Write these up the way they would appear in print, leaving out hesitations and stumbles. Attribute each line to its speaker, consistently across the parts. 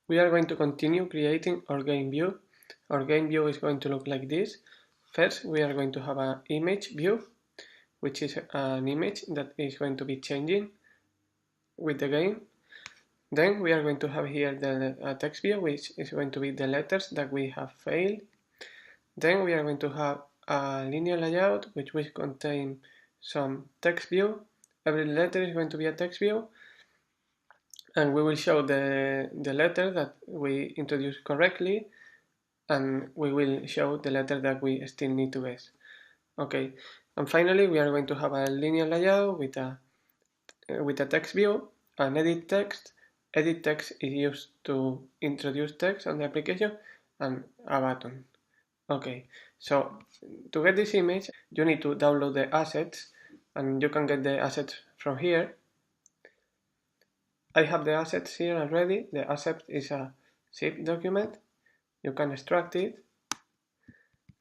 Speaker 1: We are going to continue creating our game view. Our game view is going to look like this. First, we are going to have an image view, which is an image that is going to be changing with the game. Then we are going to have here the text view, which is going to be the letters that we have failed. Then we are going to have a linear layout, which will contain some text view. Every letter is going to be a text view. And we will show the letter that we introduced correctly, and we will show the letter that we still need to guess. Okay, and finally we are going to have a linear layout with a text view, an edit text. Edit text is used to introduce text on the application, and a button. Okay, so to get this image, you need to download the assets, and you can get the assets from here. I have the assets here already. The asset is a zip document. You can extract it,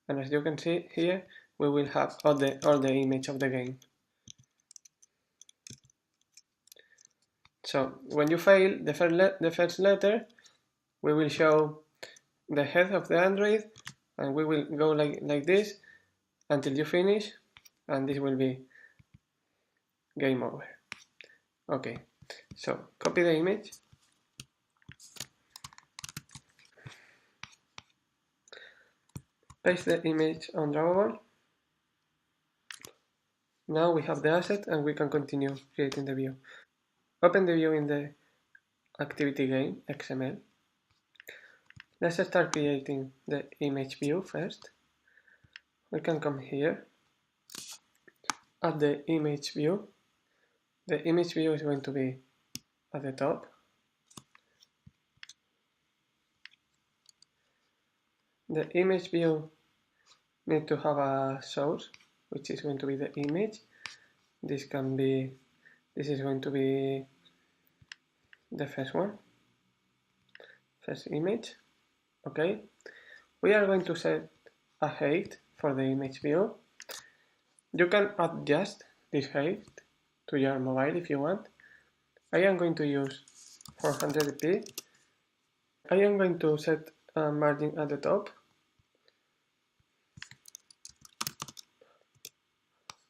Speaker 1: and as you can see here, we will have all the image of the game. So when you fail the first letter, we will show the head of the Android, and we will go like this until you finish, and this will be game over. Okay, so copy the image. Paste the image on Drawable. Now we have the asset and we can continue creating the view. Open the view in the activity game XML. Let's start creating the image view first. We can come here, add the image view. The image view is going to be at the top. The image view needs to have a source, which is going to be the image. This is going to be the first one, first image. Okay, we are going to set a height for the image view. You can adjust this height to your mobile if you want. I am going to use 400p. I am going to set a margin at the top.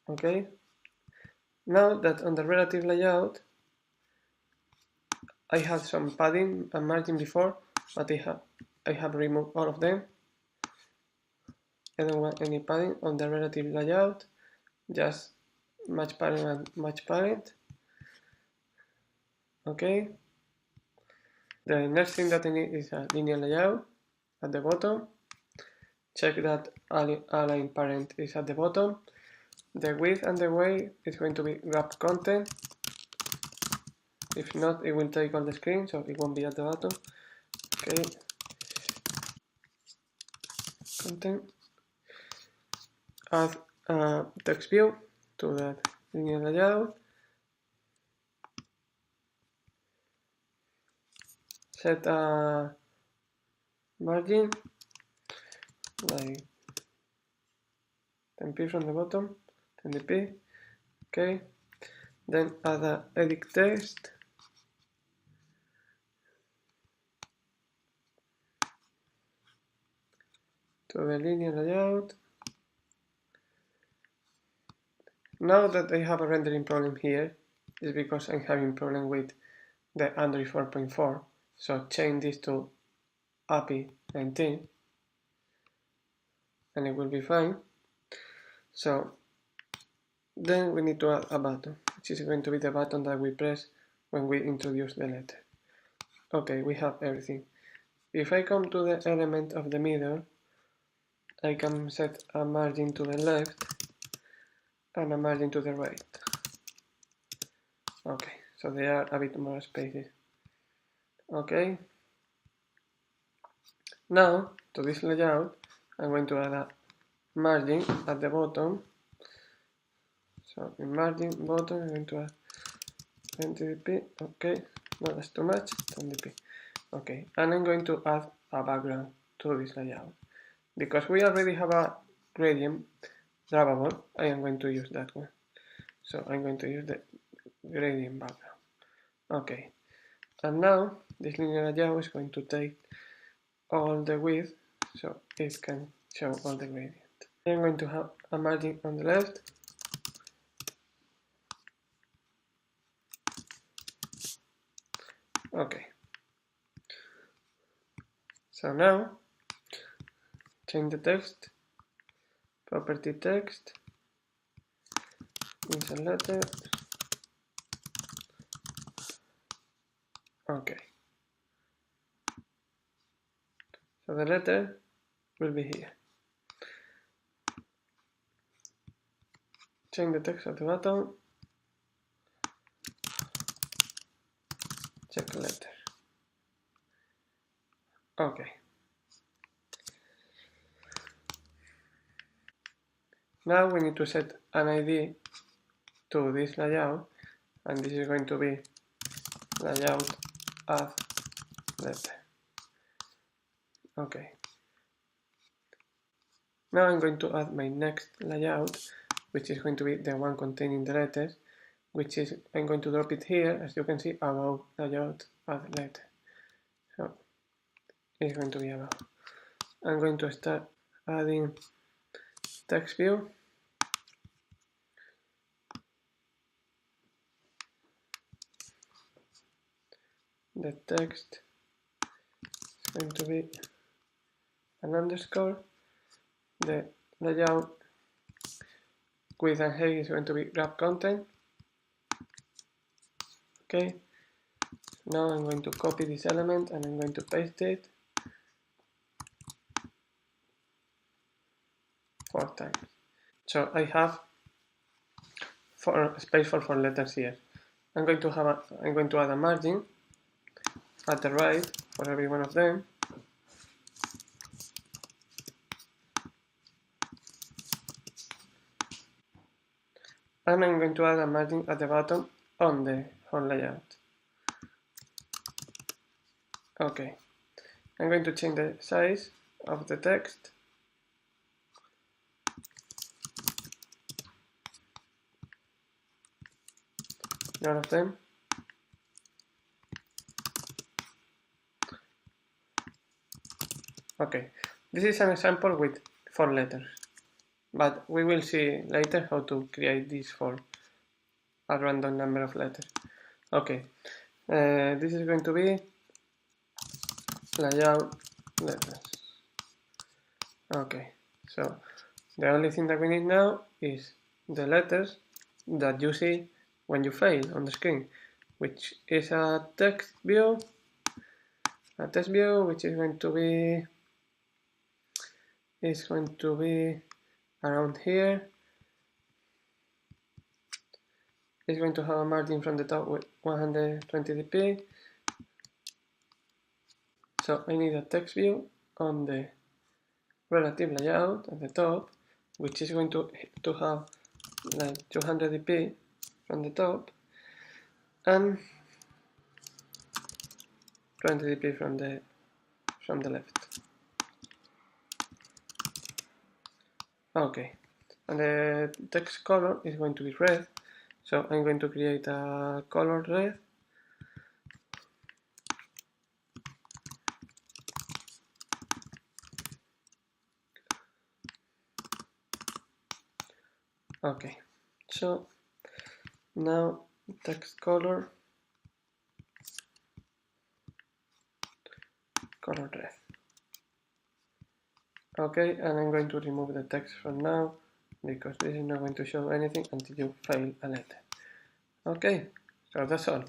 Speaker 1: Okay, now that on the relative layout I had some padding and margin before, but I have removed all of them. I don't want any padding on the relative layout, just match parent and match parent. Okay, the next thing that I need is a linear layout at the bottom. Check that align parent is at the bottom. The width and the weight is going to be wrap content. If not, it will take all the screen, so it won't be at the bottom. Okay. Content. Add a text view to that linear layout. Set a margin like 10p from the bottom, 20p. Okay. Then add a edit text. To the linear layout. Now that I have a rendering problem here, is because I'm having problem with the Android 4.4. So change this to API 19 and it will be fine. So then we need to add a button, which is going to be the button that we press when we introduce the letter. Okay, we have everything. If I come to the element of the middle, I can set a margin to the left and a margin to the right. Okay, so they are a bit more spaces. Okay. Now, to this layout, I'm going to add a margin at the bottom. So in margin bottom, I'm going to add 20dp. Okay, no, that's too much. 20dp. Okay, and I'm going to add a background to this layout. Because we already have a gradient drawable, I am going to use that one. So I'm going to use the gradient background. Okay, And now this linear layout is going to take all the width, so it can show all the gradient. I'm going to have a margin on the left. Okay. So now, change the text, property text, insert letter. Okay. So the letter will be here. Change the text at the bottom. Check letter. Okay. Now we need to set an ID to this layout, and this is going to be layout add letter. Okay. Now I'm going to add my next layout, which is going to be the one containing the letters, which is, I'm going to drop it here, as you can see, above layout add letter. So it's going to be above. I'm going to start adding text view. The text is going to be an underscore. The layout width and height is going to be grab content. Okay. Now I'm going to copy this element and I'm going to paste it 4 times. So I have space for 4 letters here. I'm going to add a margin at the right for every one of them. And I'm going to add a margin at the bottom on the whole layout. Okay. I'm going to change the size of the text. None of them. Okay. This is an example with 4 letters. But we will see later how to create this for a random number of letters. Okay, this is going to be layout letters. Okay, so the only thing that we need now is the letters that you see when you fail on the screen, which is a text view, which is going to be around here. It's going to have a margin from the top with 120 dp. So I need a text view on the relative layout at the top, which is going to have like 200 dp from the top and 20 dp from the left. Okay, and the text color is going to be red, so I'm going to create a color red. Okay, so now text color red. Okay, and I'm going to remove the text from now because this is not going to show anything until you fail a letter. Okay, so that's all.